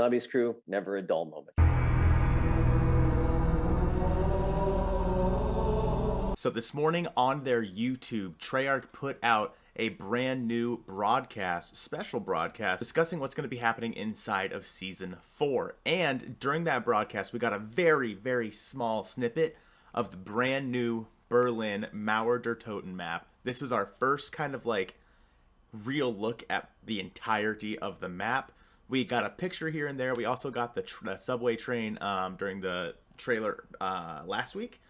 Zombies crew, never a dull moment. So this morning on their YouTube, Treyarch put out a brand new broadcast, special broadcast, discussing what's going to be happening inside of Season 4. And during that broadcast, we got a very, very small snippet of the brand new Berlin Mauer Der Toten map. This was our first kind of like real look at the entirety of the map. We got a picture here and there. We also got the subway train during the trailer last week.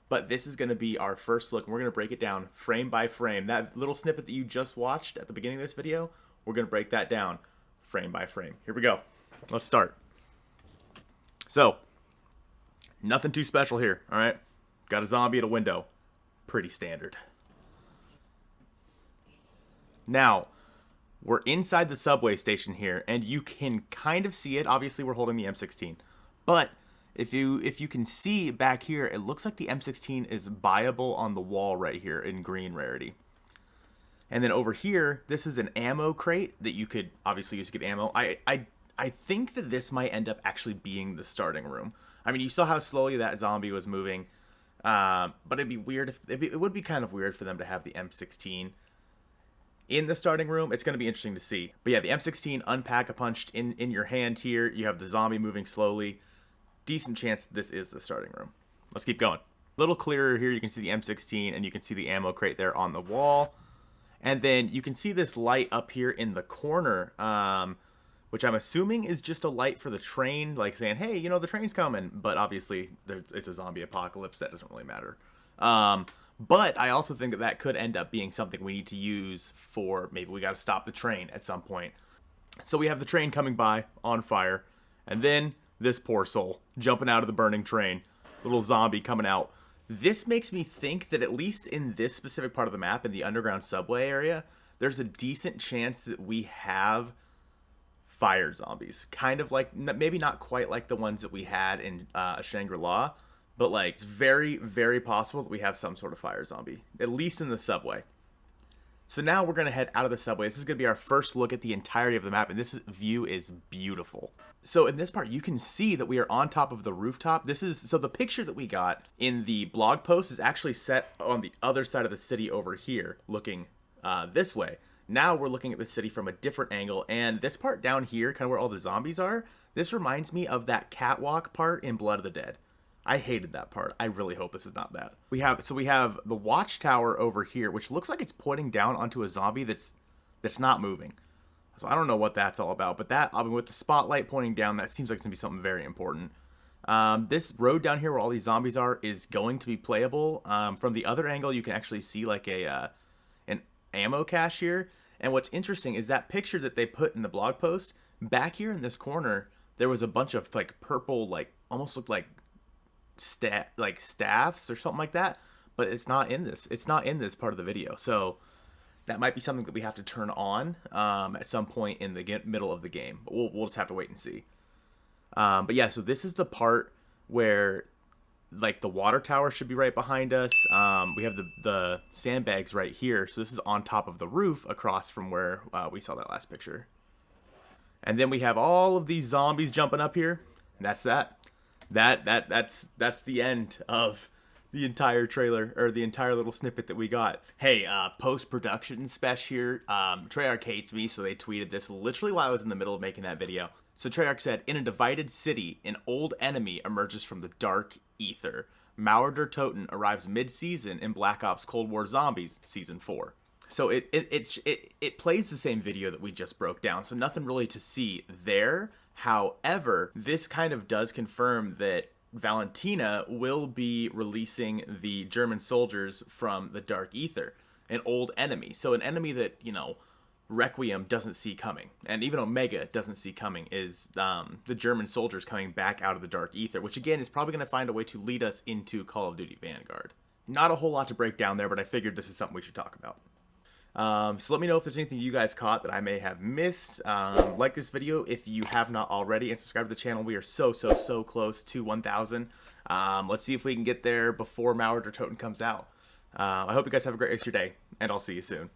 But this is going to be our first look, and we're going to break it down frame by frame. That little snippet that you just watched at the beginning of this video, we're going to break that down frame by frame. Here we go. Let's start. So, nothing too special here, all right? Got a zombie at a window. Pretty standard. Now, we're inside the subway station here, and you can kind of see it. Obviously, we're holding the M16. But if you can see back here, it looks like the M16 is buyable on the wall right here in green rarity. And then over here, this is an ammo crate that you could obviously use to get ammo. I think that this might end up actually being the starting room. I mean, you saw how slowly that zombie was moving. But it'd be weird if it would be kind of weird for them to have the M16 in the starting room. It's going to be interesting to see. But yeah, the M16 unpack-a-punched in your hand here. You have the zombie moving slowly. Decent chance this is the starting room. Let's keep going. A little clearer here, you can see the M16 and you can see the ammo crate there on the wall. And then you can see this light up here in the corner, which I'm assuming is just a light for the train, like saying, hey, you know, the train's coming. But obviously, it's a zombie apocalypse. That doesn't really matter. But I also think that that could end up being something we need to use for maybe we got to stop the train at some point. So we have the train coming by on fire. And then this poor soul jumping out of the burning train, little zombie coming out. This makes me think that at least in this specific part of the map, in the underground subway area, there's a decent chance that we have fire zombies. Kind of like, maybe not quite like the ones that we had in Shangri-La, but like it's very, very possible that we have some sort of fire zombie, at least in the subway. So now we're going to head out of the subway. This is going to be our first look at the entirety of the map, and this view is beautiful. So in this part, you can see that we are on top of the rooftop. So the picture that we got in the blog post is actually set on the other side of the city over here, looking this way. Now we're looking at the city from a different angle, and this part down here, kind of where all the zombies are, this reminds me of that catwalk part in Blood of the Dead. I hated that part. I really hope this is not that. We have the watchtower over here, which looks like it's pointing down onto a zombie that's not moving. So I don't know what that's all about, but that, I mean, with the spotlight pointing down, that seems like it's gonna be something very important. This road down here where all these zombies are is going to be playable. From the other angle, you can actually see like an ammo cache here. And what's interesting is that picture that they put in the blog post, back here in this corner, there was a bunch of like purple, like almost looked like staffs or something like that, but it's not in this part of the video. So that might be something that we have to turn on at some point in the middle of the game, but we'll just have to wait and see. But yeah, so this is the part where like the water tower should be right behind us. We have the sandbags right here, so this is on top of the roof across from where we saw that last picture. And then we have all of these zombies jumping up here, and that's that. That's the end of the entire trailer, or the entire little snippet that we got. Hey, post-production Spesh here. Treyarch hates me, so they tweeted this literally while I was in the middle of making that video. So Treyarch said, in a divided city, an old enemy emerges from the dark ether. Mauer Der Toten arrives mid-season in Black Ops Cold War Zombies Season 4. So it plays the same video that we just broke down, so nothing really to see there. However, this kind of does confirm that Valentina will be releasing the German soldiers from the Dark Ether, an old enemy. So an enemy that, you know, Requiem doesn't see coming, and even Omega doesn't see coming, is the German soldiers coming back out of the Dark Ether, which again is probably going to find a way to lead us into Call of Duty Vanguard. Not a whole lot to break down there, but I figured this is something we should talk about. So let me know if there's anything you guys caught that I may have missed. Like this video if you have not already, and subscribe to the channel. We are so close to 1,000. Let's see if we can get there before Mauer Der Toten comes out. I hope you guys have a great rest of your day, and I'll see you soon.